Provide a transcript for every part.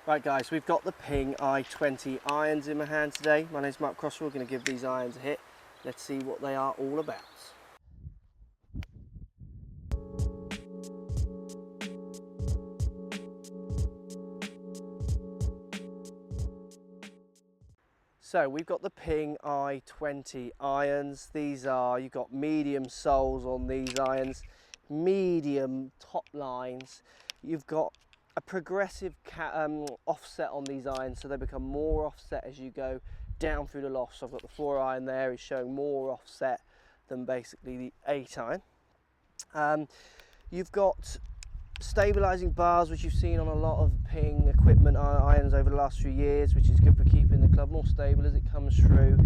Right guys, we've got the Ping I20 irons in my hand today. My name's Mark Crossfield. We're going to give these irons a hit. Let's see what they are all about. So we've got the Ping I20 irons. These are, you've got medium soles on these irons, medium top lines. You've got a progressive offset on these irons, so they become more offset as you go down through the loft. So I've got the 4 iron there, is showing more offset than basically the 8 iron. You've got stabilizing bars, which you've seen on a lot of Ping equipment irons over the last few years, which is good for keeping the club more stable as it comes through.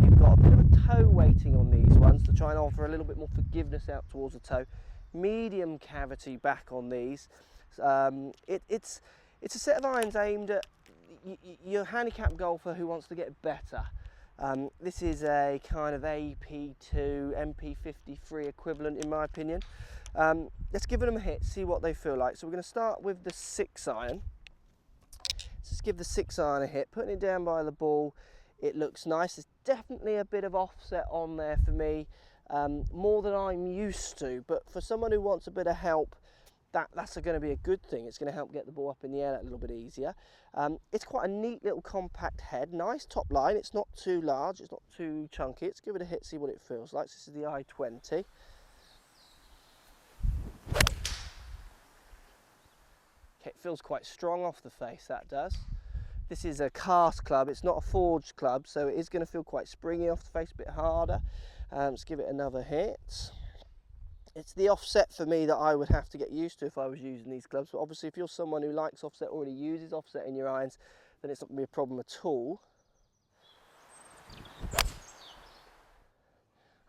You've got a bit of a toe weighting on these ones to try and offer a little bit more forgiveness out towards the toe. Medium cavity back on these. It's a set of irons aimed at your handicapped golfer who wants to get better. This is a kind of AP2, MP53 equivalent in my opinion. Let's give them a hit, see what they feel like. So we're going to start with the 6 iron. Let's just give the 6 iron a hit, putting it down by the ball. It looks nice. There's definitely a bit of offset on there for me, more than I'm used to, but for someone who wants a bit of help, that's going to be a good thing. It's going to help get the ball up in the air a little bit easier. It's quite a neat little compact head, nice top line. It's not too large, it's not too chunky. Let's give it a hit, see what it feels like. This is the I20. Okay, it feels quite strong off the face, that does. This is a cast club, it's not a forged club, so it is going to feel quite springy off the face, a bit harder. Let's give it another hit. It's the offset for me that I would have to get used to if I was using these clubs, but obviously if you're someone who likes offset, already uses offset in your irons, then it's not going to be a problem at all.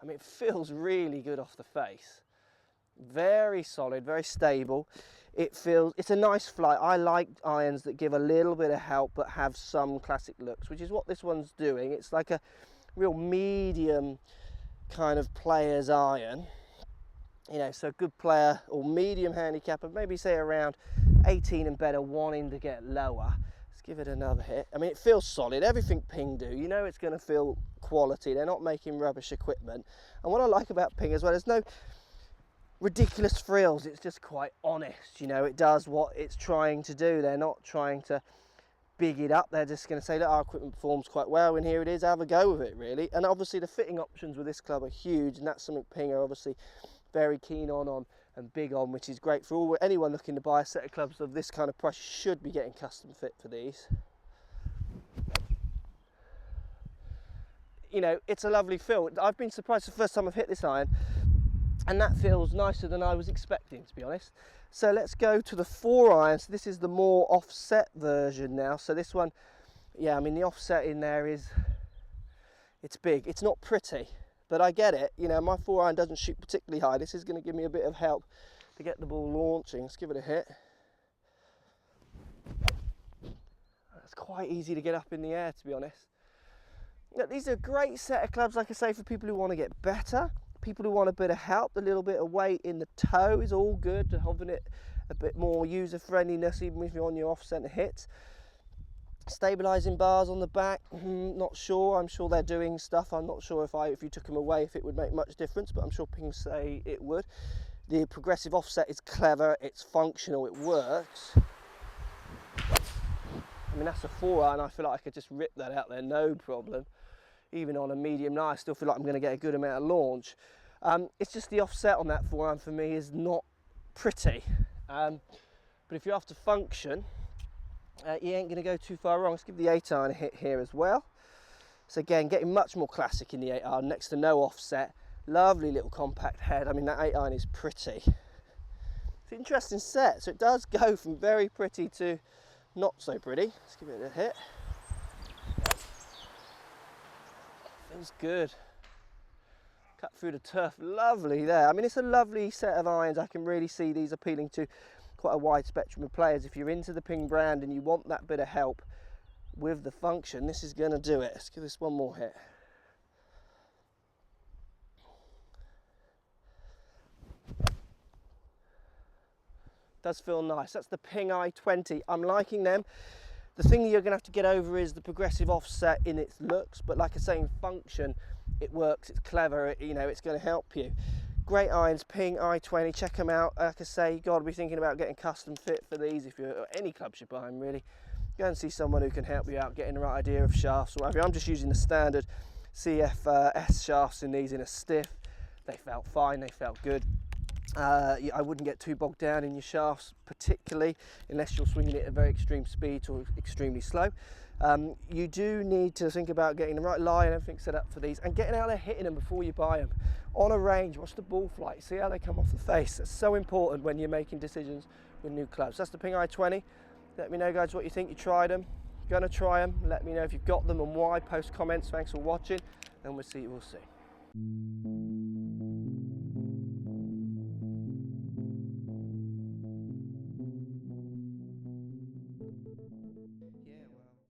I mean, it feels really good off the face. Very solid, very stable. It's a nice flight. I like irons that give a little bit of help but have some classic looks, which is what this one's doing. It's like a real medium kind of player's iron. You know, so good player or medium handicapper, maybe say around 18 and better, wanting to get lower. Let's give it another hit. I mean, it feels solid. Everything Ping do, you know, it's going to feel quality. They're not making rubbish equipment. And what I like about Ping as well, there's no ridiculous frills. It's just quite honest. You know, it does what it's trying to do. They're not trying to big it up. They're just going to say, look, our equipment performs quite well, and here it is, have a go with it, really. And obviously the fitting options with this club are huge, and that's something Ping are obviously very keen on and big on, which is great for anyone looking to buy a set of clubs of this kind of price. You should be getting custom fit for these. You know, it's a lovely feel. I've been surprised the first time I've hit this iron, and that feels nicer than I was expecting, to be honest. So let's go to the 4 iron. So this is the more offset version now. So this one, yeah, I mean, the offset in there it's big. It's not pretty, but I get it. You know, my 4 iron doesn't shoot particularly high. This is going to give me a bit of help to get the ball launching. Let's give it a hit. It's quite easy to get up in the air, to be honest. Now, these are a great set of clubs, like I say, for people who want to get better, people who want a bit of help. A little bit of weight in the toe is all good, to having it a bit more user friendliness, even if you're on your off centre hits. Stabilising bars on the back, not sure. I'm sure they're doing stuff. I'm not sure if you took them away if it would make much difference, but I'm sure Ping say it would. The progressive offset is clever, it's functional, it works. I mean, that's a 4 iron. I feel like I could just rip that out there, no problem. Even on a medium now, I still feel like I'm going to get a good amount of launch. It's just the offset on that 4 iron for me is not pretty. But if you're after function, you ain't going to go too far wrong. Let's give the 8 iron a hit here as well. So again, getting much more classic in the 8 iron, next to no offset. Lovely little compact head. I mean, that 8 iron is pretty. It's an interesting set. So it does go from very pretty to not so pretty. Let's give it a hit. Feels good. Cut through the turf, lovely there. I mean, it's a lovely set of irons. I can really see these appealing to quite a wide spectrum of players. If you're into the Ping brand and you want that bit of help with the function, this is going to do it. Let's give this one more hit. Does feel nice. That's the Ping I20. I'm liking them. The thing you're going to have to get over is the progressive offset in its looks, but like I say, in function, it works, it's clever, you know, it's going to help you. Great irons, Ping I20, check them out. Like I say, you've got to be thinking about getting custom fit for these if you're any clubs you're buying, really. Go and see someone who can help you out getting the right idea of shafts or whatever. I'm just using the standard CFS shafts in these in a stiff. They felt fine, they felt good. I wouldn't get too bogged down in your shafts, particularly unless you're swinging it at a very extreme speed or extremely slow. You do need to think about getting the right lie and everything set up for these, and getting out there hitting them before you buy them. On a range, watch the ball flight, see how they come off the face. That's so important when you're making decisions with new clubs. That's the Ping I20. Let me know, guys, what you think. You tried them, you're gonna try them. Let me know if you've got them and why. Post comments. Thanks for watching, and we'll see.